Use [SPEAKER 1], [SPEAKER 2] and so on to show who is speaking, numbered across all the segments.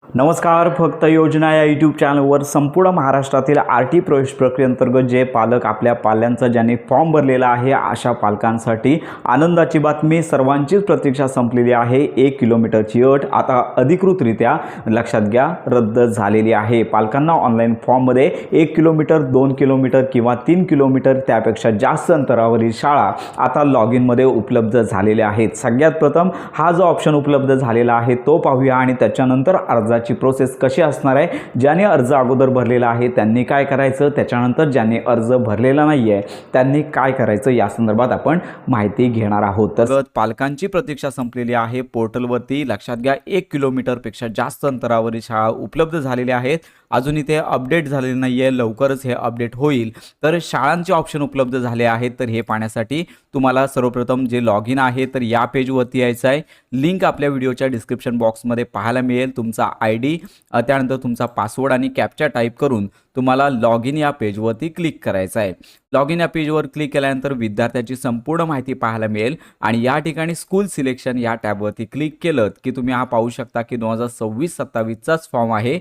[SPEAKER 1] नमस्कार. फक्त योजना या यूट्यूब चॅनलवर संपूर्ण महाराष्ट्रातील आर.टी प्रवेश प्रक्रियेअंतर्गत जे पालक आपल्या पाल्यांचा ज्यांनी फॉर्म भरलेला आहे अशा पालकांसाठी आनंदाची बातमी. सर्वांचीच प्रतीक्षा संपलेली आहे. 1 किलोमीटरची अट आता अधिकृतरित्या लक्षात घ्या रद्द झालेली आहे. पालकांना ऑनलाईन फॉर्ममध्ये 1 किलोमीटर 2 किलोमीटर किंवा 3 किलोमीटर त्यापेक्षा जास्त अंतरावरील शाळा आता लॉग इनमध्ये उपलब्ध झालेल्या आहेत. सगळ्यात प्रथम हा जो ऑप्शन उपलब्ध झालेला आहे तो पाहूया आणि त्याच्यानंतर अर्जाची प्रोसेस कशी असणार आहे, ज्याने अर्ज अगोदर भरलेला आहे त्यांनी काय करायचं, त्याच्यानंतर ज्यांनी अर्ज भरलेला नाही आहे त्यांनी काय करायचं या संदर्भात आपण माहिती घेणार आहोत. तर पालकांची प्रतीक्षा संपलेली आहे. पोर्टलवरती लक्षात घ्या 1 किलोमीटरपेक्षा जास्त अंतरावरील शाळा उपलब्ध झालेल्या आहेत. अजून इथे अपडेट झालेले नाही आहे, लवकरच हे अपडेट होईल. तर शाळांचे ऑप्शन उपलब्ध झाले आहेत. तर हे पाहण्यासाठी तुम्हाला सर्वप्रथम जे लॉग इन आहे तर या पेजवरती यायचं आहे. लिंक आपल्या व्हिडिओच्या डिस्क्रिप्शन बॉक्समध्ये पाहायला मिळेल. तुमचा ID त्यानंतर तुमचा पासवर्ड आणि कॅप्चा टाईप करून तुम्हाला लॉग इन या पेजवरती क्लिक करायचं आहे. लॉग इन या पेजवर क्लिक केल्यानंतर विद्यार्थ्याची संपूर्ण माहिती पाहायला मिळेल आणि या ठिकाणी स्कूल सिलेक्शन या टॅबवरती क्लिक केलं की तुम्ही हा पाहू शकता की 2026-27चाच फॉर्म आहे.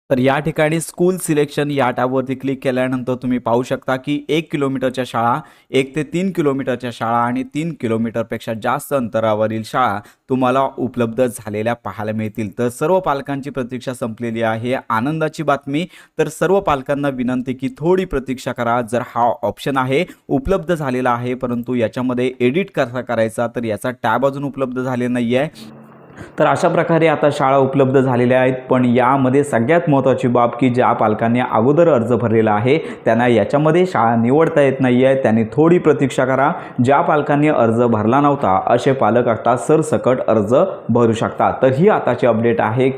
[SPEAKER 1] तर या ठिकाणी स्कूल सिलेक्शन या टॅबवरती क्लिक केल्यानंतर तुम्ही पाहू शकता की 1 किलोमीटरच्या शाळा, 1 ते 3 किलोमीटरच्या शाळा आणि 3 किलोमीटरपेक्षा जास्त अंतरावरील शाळा तुम्हाला उपलब्ध झालेल्या पाहायला मिळतील. तर सर्व पालकांची प्रतीक्षा संपलेली आहे. आनंदाची बातमी. तर सर्व पालकांना विनंती की थोडी प्रतीक्षा करा. जर हा ऑप्शन आहे उपलब्ध झालेला आहे परंतु याच्यामध्ये एडिट कसा करायचा तर याचा टॅब अजून उपलब्ध झालेला नाही आहे. तर अशा प्रकारे आता शाळा उपलब्ध झालेल्या आहेत. पण यामध्ये सगळ्यात महत्त्वाची बाब की ज्या पालकांनी अगोदर अर्ज भरलेला आहे त्यांना याच्यामध्ये शाळा निवडता येत नाही आहे. त्यांनी थोडी प्रतीक्षा करा. ज्या पालकांनी अर्ज भरला नव्हता असे पालक आता सरसकट अर्ज भरू शकतात. तर ही आताची अपडेट आहे.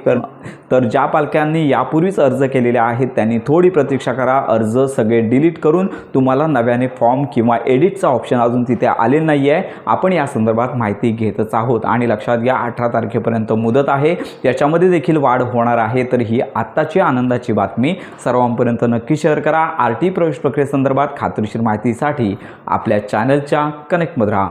[SPEAKER 1] तर ज्या पालकांनी यापूर्वीच अर्ज केलेले आहेत त्यांनी थोडी प्रतीक्षा करा. अर्ज सगळे डिलीट करून तुम्हाला नव्याने फॉर्म किंवा एडिटचा ऑप्शन अजून तिथे आले नाही आहे. आपण या संदर्भात माहिती घेतच आहोत आणि लक्षात घ्या 18 तारखेपर्यंत मुदत आहे. याच्यामध्ये देखील वाढ होणार आहे. तर ही आत्ताची आनंदाची बातमी सर्वांपर्यंत नक्की शेअर करा. आर.टी प्रवेश प्रक्रियेसंदर्भात खात्रीशीर माहितीसाठी आपल्या चॅनलच्या कनेक्टमध्ये राहा.